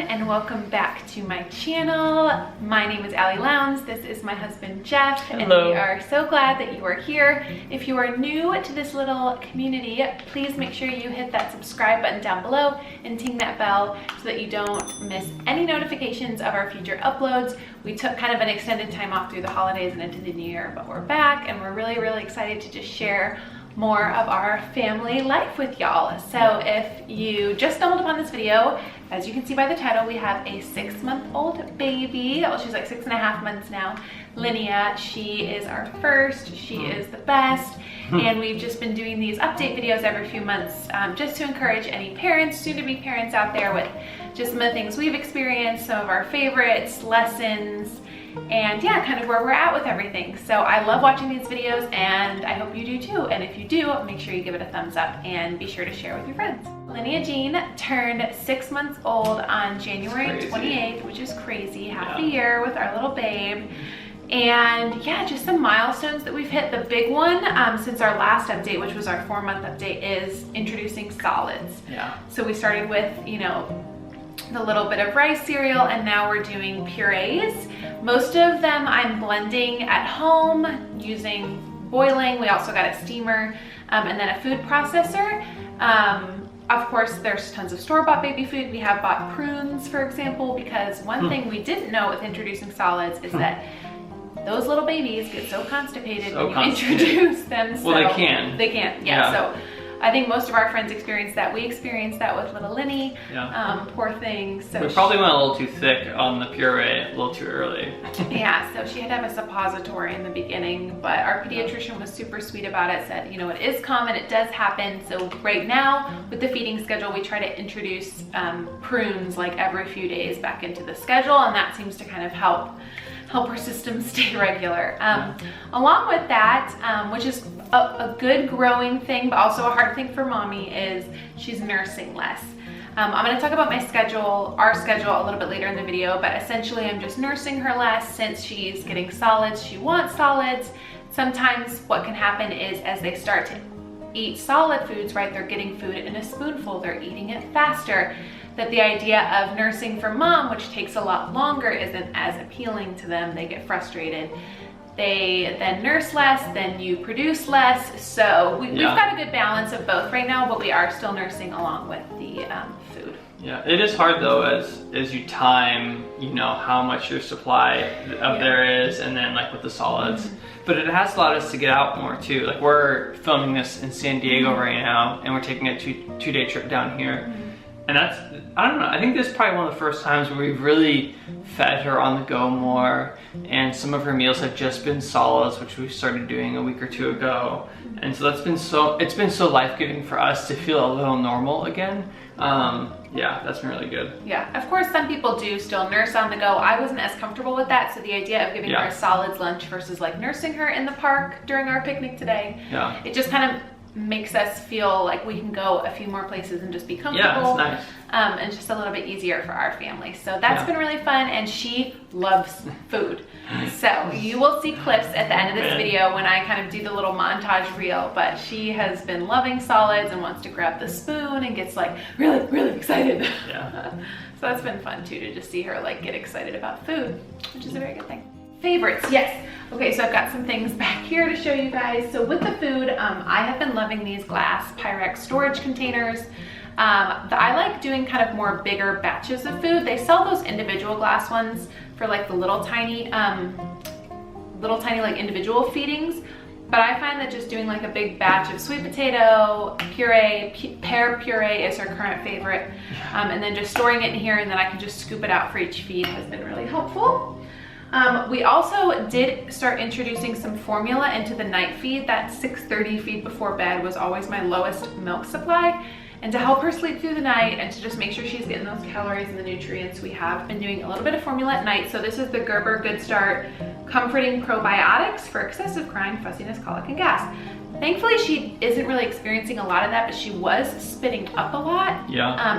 and welcome back to my channel. My name is Lowndes. This is my husband Jeff. Hello. And we are so glad that you are here. If you are new to this little community, please make sure you hit that subscribe button down below and ting that bell so that you don't miss any notifications of our future uploads. We took kind of an extended time off through the holidays and into the new year, but we're back and we're really excited to just share more of our family life with y'all. So if you just stumbled upon this video, as you can see by the title, we have a 6-month-old baby. Well, she's like 6.5 months now. Linnea, she is our first. She is the best. And we've just been doing these update videos every few months just to encourage any parents, soon-to-be parents out there with just some of the things we've experienced, some of our favorites, lessons, and yeah, kind of where we're at with everything. So I love watching these videos and I hope you do too. And if you do, make sure you give it a thumbs up and be sure to share with your friends. Linnea Jean turned 6 months old on January 28th, which is crazy, half a year with our little babe. And yeah, just some milestones that we've hit. The big one since our last update, which was our 4-month update, is introducing solids. So we started with, you know, the little bit of rice cereal, and now we're doing purees. Most of them I'm blending at home using boiling. We also got a steamer and then a food processor. Of course, there's tons of store-bought baby food. We have bought prunes, for example, because one thing we didn't know with introducing solids is that those little babies get so constipated when you introduce them. So well, they can. They can, yeah. So I think most of our friends experience that. We experienced that with little Linny. Poor thing. So we probably went a little too thick on the puree, a little too early. Yeah, so she had to have a suppository in the beginning, but our pediatrician was super sweet about it, said, you know, it is common, it does happen. So right now with the feeding schedule, we try to introduce prunes like every few days back into the schedule, and that seems to kind of help her system stay regular. Along with that, which is a good growing thing, but also a hard thing for mommy, is she's nursing less. I'm gonna talk about my schedule, our schedule, a little bit later in the video, but essentially I'm just nursing her less since she's getting solids. She wants solids. Sometimes what can happen is as they start to eat solid foods, right, they're getting food in a spoonful, they're eating it faster, that the idea of nursing for mom, which takes a lot longer, isn't as appealing to them. They get frustrated. They then nurse less, then you produce less. So we've got a good balance of both right now, but we are still nursing along with the food. Yeah, it is hard though as you time, you know, how much your supply of there is, and then like with the solids. But it has allowed us to get out more too. Like we're filming this in San Diego right now, and we're taking a two-day trip down here. And that's, I don't know, I think this is probably one of the first times where we've really fed her on the go more, and some of her meals have just been solids, which we started doing a week or two ago. And so that's been it's been so life-giving for us to feel a little normal again. Yeah, that's been really good. Yeah, of course some people do still nurse on the go. I wasn't as comfortable with that, so the idea of giving her a solids lunch versus like nursing her in the park during our picnic today, it just kind of makes us feel like we can go a few more places and just be comfortable. Yeah, it's nice. And just a little bit easier for our family. So that's been really fun, and she loves food. So you will see clips at the end of this video when I kind of do the little montage reel, but she has been loving solids and wants to grab the spoon and gets like really excited. So that's been fun too, to just see her like get excited about food, which is a very good thing. Favorites, yes. Okay, so I've got some things back here to show you guys. So with the food, I have been loving these glass Pyrex storage containers. I like doing kind of more bigger batches of food. They sell those individual glass ones for like the little tiny like individual feedings. But I find that just doing like a big batch of sweet potato puree, pear puree is her current favorite. And then just storing it in here, and then I can just scoop it out for each feed has been really helpful. We also did start introducing some formula into the night feed. That 6:30 feed before bed was always my lowest milk supply. And to help her sleep through the night and to just make sure she's getting those calories and the nutrients, we have been doing a little bit of formula at night. So this is the Gerber Good Start Comforting Probiotics for excessive crying, fussiness, colic, and gas. Thankfully, she isn't really experiencing a lot of that, but she was spitting up a lot,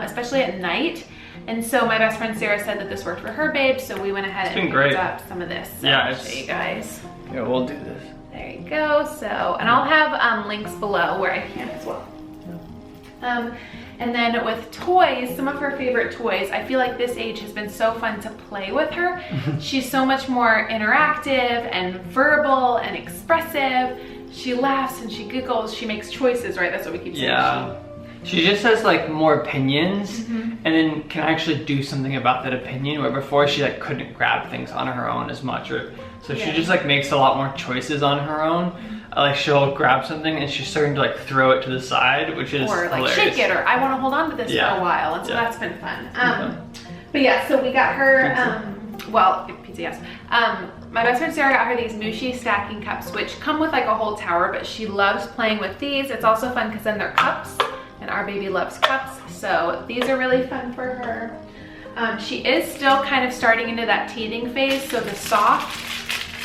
especially at night. And so my best friend Sarah said that this worked for her babe, so we went ahead and picked up some of this. So I'll show you guys. Yeah, we'll do this. There you go. So, and I'll have links below where I can as well. And then with toys, some of her favorite toys, I feel like this age has been so fun to play with her. She's so much more interactive and verbal and expressive. She laughs and she giggles, she makes choices, right? That's what we keep saying. Yeah. She just has like more opinions and then can actually do something about that opinion, where before she like couldn't grab things on her own as much, or so she just like makes a lot more choices on her own. Like she'll grab something and she's starting to like throw it to the side, which is or like hilarious. shake it, or I want to hold on to this for a while, and so that's been fun. But yeah, so we got her pizza, yes. My best friend Sarah got her these Mushi stacking cups, which come with like a whole tower, but she loves playing with these. It's also fun because then they're cups, and our baby loves cups, so these are really fun for her. She is still kind of starting into that teething phase, so the soft,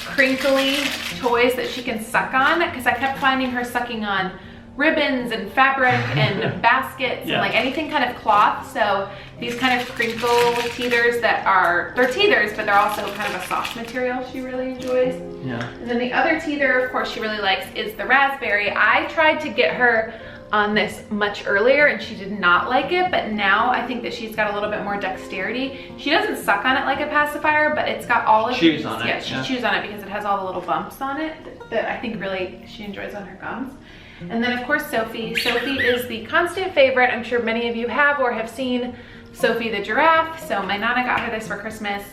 crinkly toys that she can suck on, because I kept finding her sucking on ribbons and fabric and baskets and like anything kind of cloth. So these kind of crinkle teethers that are, they're teethers, but they're also kind of a soft material she really enjoys. Yeah. And then the other teether, of course, she really likes is the raspberry. I tried to get her on this much earlier and she did not like it, but now I think that she's got a little bit more dexterity. She doesn't suck on it like a pacifier, but it's got all of these. Yeah, she chews on it because it has all the little bumps on it that I think really she enjoys on her gums. And then of course Sophie. Sophie is the constant favorite. I'm sure many of you have or have seen Sophie the giraffe. So my Nana got her this for Christmas.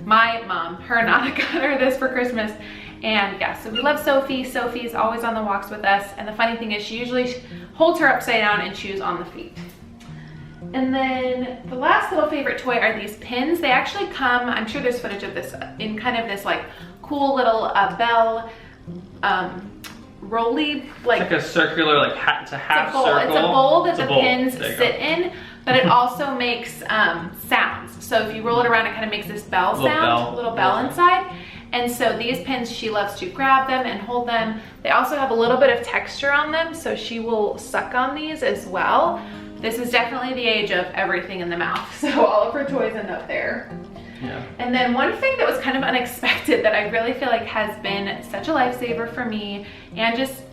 My mom, her Nana got her this for Christmas. And yeah, so we love Sophie. Sophie's always on the walks with us. And the funny thing is she usually holds her upside down and chews on the feet. And then the last little favorite toy are these pins. They actually come, I'm sure there's footage of this, in kind of this like cool little bell rolly, like a circular, like it's a half circle. It's a bowl that the pins sit in, but it also makes sounds. So if you roll it around, it kind of makes this bell sound, little bell inside. And so these pins, she loves to grab them and hold them. They also have a little bit of texture on them, so she will suck on these as well. This is definitely the age of everything in the mouth, so all of her toys end up there. Yeah. And then one thing that was kind of unexpected that I really feel like has been such a lifesaver for me and just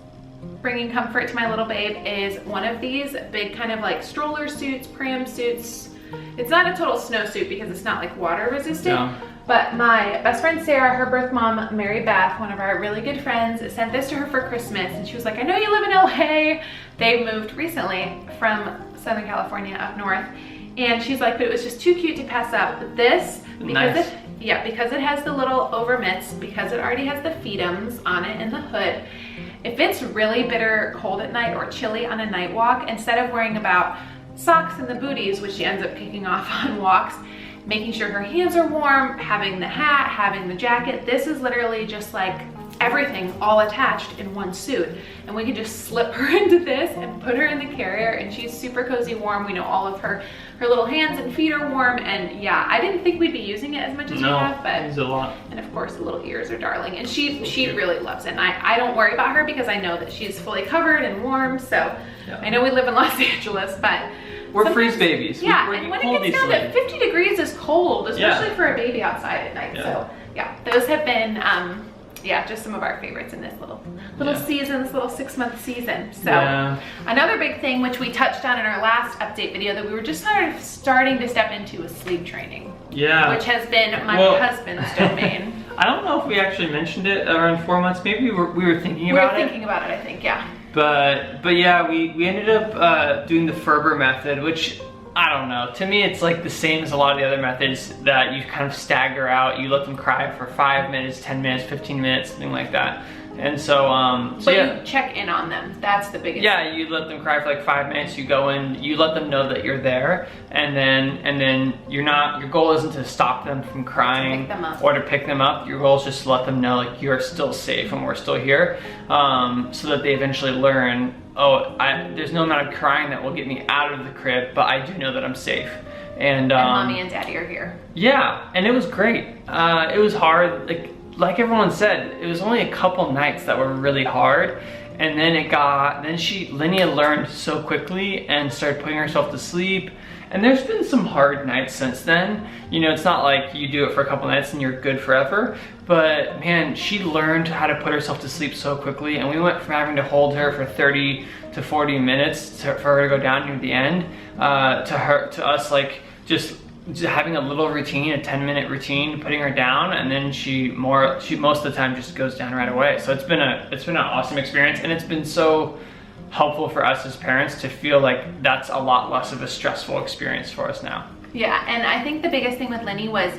bringing comfort to my little babe is one of these big kind of like stroller suits, pram suits. It's not a total snowsuit because it's not like water resistant. No. But my best friend Sarah, her birth mom, Mary Beth, one of our really good friends, sent this to her for Christmas. And she was like, I know you live in LA. They moved recently from Southern California up north. And she's like, but it was just too cute to pass up. But this, because because it has the little over mitts, because it already has the feetums on it in the hood, if it's really bitter cold at night or chilly on a night walk, instead of worrying about socks and the booties, which she ends up kicking off on walks, making sure her hands are warm, having the hat, having the jacket, this is literally just like everything all attached in one suit. And we can just slip her into this and put her in the carrier, and she's super cozy warm. We know all of her little hands and feet are warm, and yeah, I didn't think we'd be using it as much as we have, but it's a lot. And of course the little ears are darling, and she really loves it. And I don't worry about her because I know that she's fully covered and warm. So I know we live in Los Angeles, but we're freeze babies. Yeah, and when it gets down to 50 degrees is cold, especially for a baby outside at night. So yeah, those have been just some of our favorites in this little season, this little 6-month season. So another big thing which we touched on in our last update video that we were just sort of starting to step into is sleep training. Yeah. Which has been my husband's domain. I don't know if we actually mentioned it around 4 months. Maybe we were thinking about it. We were thinking about it, I think, yeah. But yeah, we ended up doing the Ferber method, which I don't know. To me, it's like the same as a lot of the other methods that you kind of stagger out. You let them cry for 5 minutes, 10 minutes, 15 minutes, something like that. And so, you check in on them. That's the biggest thing. You let them cry for like 5 minutes. You go in, you let them know that you're there, and then you're not. Your goal isn't to stop them from crying or to pick them up. Your goal is just to let them know like you're still safe and we're still here, so that they eventually learn. Oh, there's no amount of crying that will get me out of the crib, but I do know that I'm safe. And mommy and daddy are here. Yeah, and it was great. It was hard. Like everyone said, it was only a couple nights that were really hard, and then Linnea learned so quickly and started putting herself to sleep. And there's been some hard nights since then. You know, it's not like you do it for a couple nights and you're good forever, but man, she learned how to put herself to sleep so quickly, and we went from having to hold her for 30 to 40 minutes for her to go down near the end. To us, like just having a little routine, a 10-minute routine, putting her down, and then she most of the time just goes down right away. So it's been an awesome experience, and it's been so helpful for us as parents to feel like that's a lot less of a stressful experience for us now. Yeah, and I think the biggest thing with Lenny was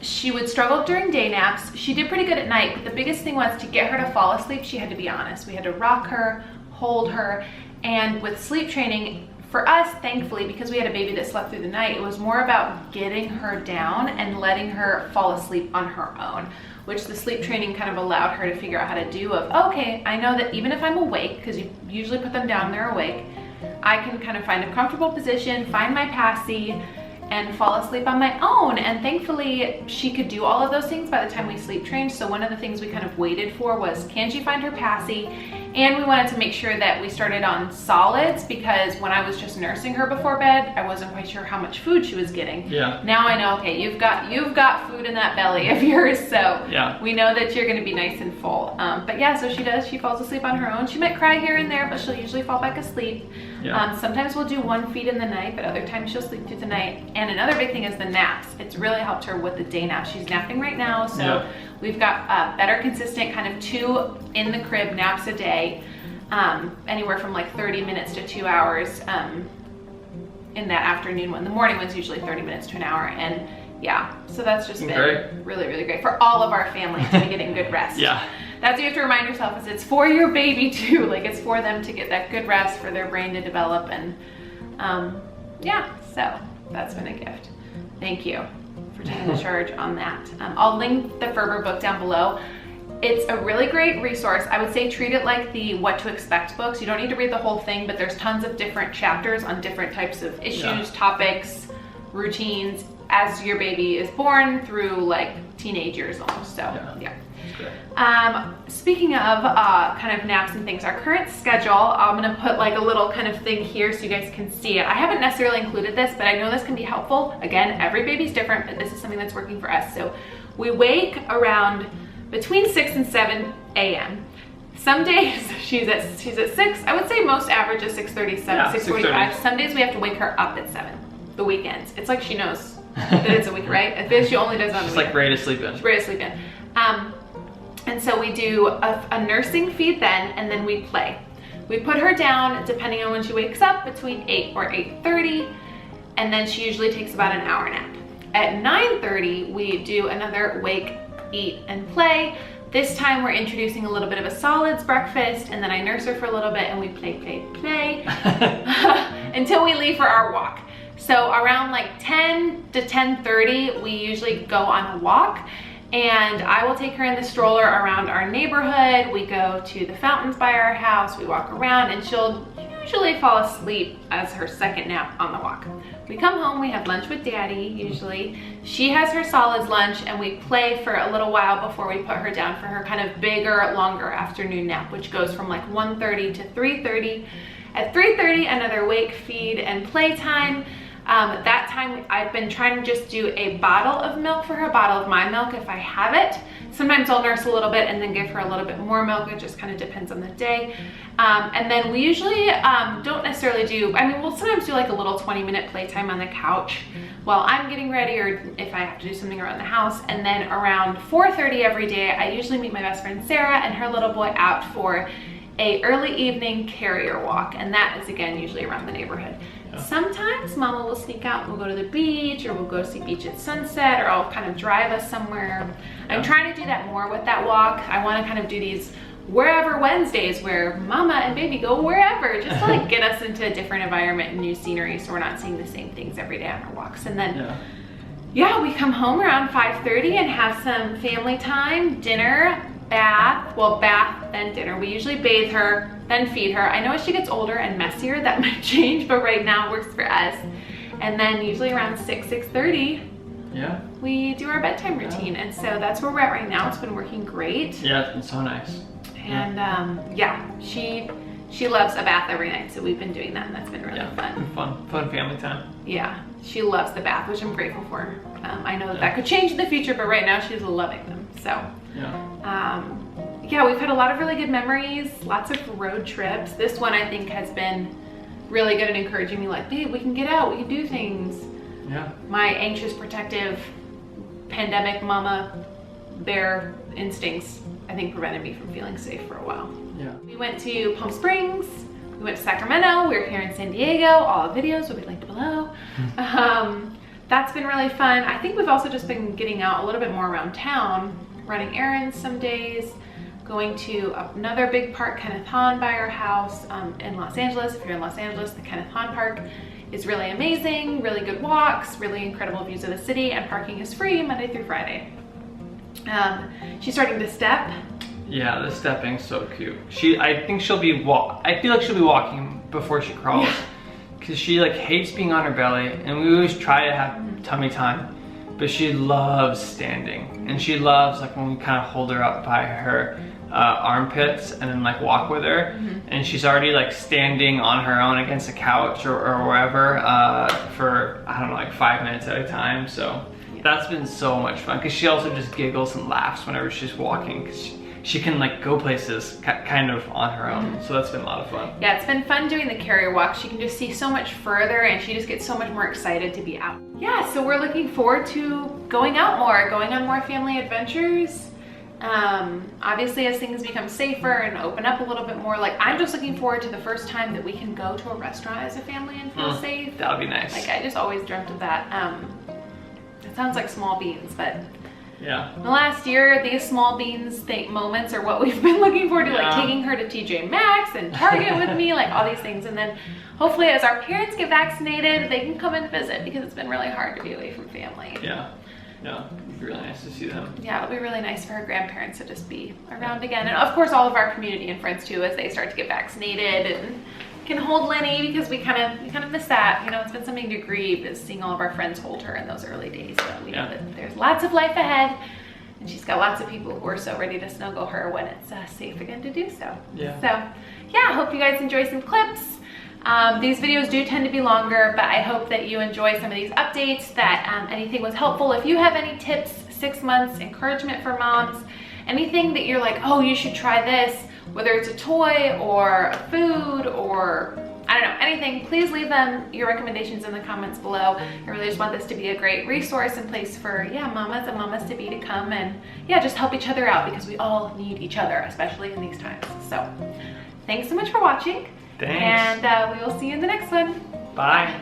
she would struggle during day naps. She did pretty good at night, but the biggest thing was to get her to fall asleep, she had to be honest. We had to rock her, hold her, and with sleep training, for us, thankfully, because we had a baby that slept through the night, it was more about getting her down and letting her fall asleep on her own, which the sleep training kind of allowed her to figure out how to do of, okay, I know that even if I'm awake, because you usually put them down, they're awake, I can kind of find a comfortable position, find my passy, and fall asleep on my own. And thankfully she could do all of those things by the time we sleep trained. So one of the things we kind of waited for was, can she find her passy? And we wanted to make sure that we started on solids, because when I was just nursing her before bed, I wasn't quite sure how much food she was getting. Yeah. Now I know, okay, you've got food in that belly of yours, so yeah, we know that you're gonna be nice and full. But yeah, so she falls asleep on her own. She might cry here and there, but she'll usually fall back asleep. Yeah. Sometimes we'll do one feed in the night, but other times she'll sleep through the night. And another big thing is the naps. It's really helped her with the day naps. She's napping right now, so we've got better consistent kind of 2 in the crib naps a day, anywhere from like 30 minutes to 2 hours in that afternoon one. The morning one's usually 30 minutes to an hour, and yeah, so that's just been really, really great for all of our family to be getting good rest. Yeah. That's what you have to remind yourself, is it's for your baby too. Like, it's for them to get that good rest, for their brain to develop, and yeah, so that's been a gift. Thank you for taking the charge on that. I'll link the Ferber book down below. It's a really great resource. I would say treat it like the What to Expect books. You don't need to read the whole thing, but there's tons of different chapters on different types of issues, topics, routines, as your baby is born through like teenage years almost. So yeah. Speaking of kind of naps and things, our current schedule, I'm gonna put like a little kind of thing here so you guys can see it. I haven't necessarily included this, but I know this can be helpful. Again, every baby's different, but this is something that's working for us. So we wake around between 6 and 7 a.m. Some days she's at 6. I would say most average is 6:30, 6:45. Some days we have to wake her up at 7. The weekends. It's like she knows that it's a week, right? I think she only does it on the weekend. She's like ready to sleep in. She's ready to sleep in. And so we do a nursing feed then, and then we play. We put her down, depending on when she wakes up, between 8 or 8:30, and then she usually takes about an hour nap. At 9:30, we do another wake, eat, and play. This time we're introducing a little bit of a solids breakfast, and then I nurse her for a little bit, and we play until we leave for our walk. So around like 10 to 10:30, we usually go on a walk, and I will take her in the stroller around our neighborhood. We go to the fountains by our house, we walk around, and she'll usually fall asleep as her second nap on the walk. We come home, we have lunch with Daddy, usually. She has her solids lunch, and we play for a little while before we put her down for her kind of bigger, longer afternoon nap, which goes from like 1:30 to 3:30. At 3:30, another wake, feed, and play time. At that time, I've been trying to just do a bottle of milk for her, a bottle of my milk if I have it. Sometimes I'll nurse a little bit and then give her a little bit more milk. It just kind of depends on the day. And then we usually don't necessarily do, I mean, we'll sometimes do like a little 20-minute playtime on the couch while I'm getting ready, or if I have to do something around the house. And then around 4:30 every day, I usually meet my best friend Sarah and her little boy out for a early evening carrier walk. And that is, again, usually around the neighborhood. Sometimes Mama will sneak out and we'll go to the beach, or we'll go see beach at sunset, or I'll kind of drive us somewhere. I'm trying to do that more with that walk. I want to kind of do these wherever Wednesdays where Mama and baby go wherever, just to like get us into a different environment and new scenery, so we're not seeing the same things every day on our walks. And then we come home around 5:30 and have some family time, dinner, bath, then dinner. We usually bathe her, then feed her. I know as she gets older and messier, that might change, but right now it works for us. And then usually around 6:30, we do our bedtime routine. And so that's where we're at right now. It's been working great. Yeah, it's been so nice. And she loves a bath every night, so we've been doing that, and that's been really fun. Fun family time. Yeah, she loves the bath, which I'm grateful for. I know that could change in the future, but right now she's loving them. So yeah, we've had a lot of really good memories, lots of road trips. This one I think has been really good and encouraging me, like, babe, we can get out, we can do things. Yeah. My anxious, protective, pandemic mama bear instincts, I think, prevented me from feeling safe for a while. Yeah. We went to Palm Springs, we went to Sacramento, we were here in San Diego. All the videos will be linked below. That's been really fun. I think we've also just been getting out a little bit more around town, running errands some days, going to another big park, Kenneth Hahn, by our house in Los Angeles. If you're in Los Angeles, the Kenneth Hahn Park is really amazing, really good walks, really incredible views of the city, and parking is free Monday through Friday. She's starting to step. Yeah, the stepping's so cute. I think she'll be I feel like she'll be walking before she crawls, because she like hates being on her belly, and we always try to have tummy time, but she loves standing, and she loves like when we kind of hold her up by her armpits and then like walk with her, and she's already like standing on her own against a couch or wherever for I don't know, like 5 minutes at a time. So that's been so much fun, because she also just giggles and laughs whenever she's walking, because she can like go places kind of on her own. So that's been a lot of fun. Yeah, it's been fun doing the carrier walk. She can just see so much further, and she just gets so much more excited to be out. Yeah, so we're looking forward to going out more, going on more family adventures. Obviously as things become safer and open up a little bit more, like I'm just looking forward to the first time that we can go to a restaurant as a family and feel safe. That would be nice. Like I just always dreamt of that. It sounds like small beans, but yeah. The last year, these small beans moments are what we've been looking forward to, like taking her to TJ Maxx and Target with me, like all these things. And then hopefully as our parents get vaccinated, they can come and visit, because it's been really hard to be away from family. Yeah. Yeah, it'd be really nice to see them. Yeah, it'll be really nice for her grandparents to just be around again. And of course, all of our community and friends too, as they start to get vaccinated and can hold Lenny, because we kind of miss that. You know, it's been something to grieve, is seeing all of our friends hold her in those early days. But we know that there's lots of life ahead, and she's got lots of people who are so ready to snuggle her when it's safe again to do so. Yeah. So yeah, hope you guys enjoy some clips. These videos do tend to be longer, but I hope that you enjoy some of these updates, that anything was helpful. If you have any tips, 6 months, encouragement for moms, anything that you're like, oh, you should try this, whether it's a toy or a food or I don't know, anything, please leave them your recommendations in the comments below. I really just want this to be a great resource and place for mamas and mamas to be to come and just help each other out, because we all need each other, especially in these times. So thanks so much for watching. Thanks. And we will see you in the next one. Bye.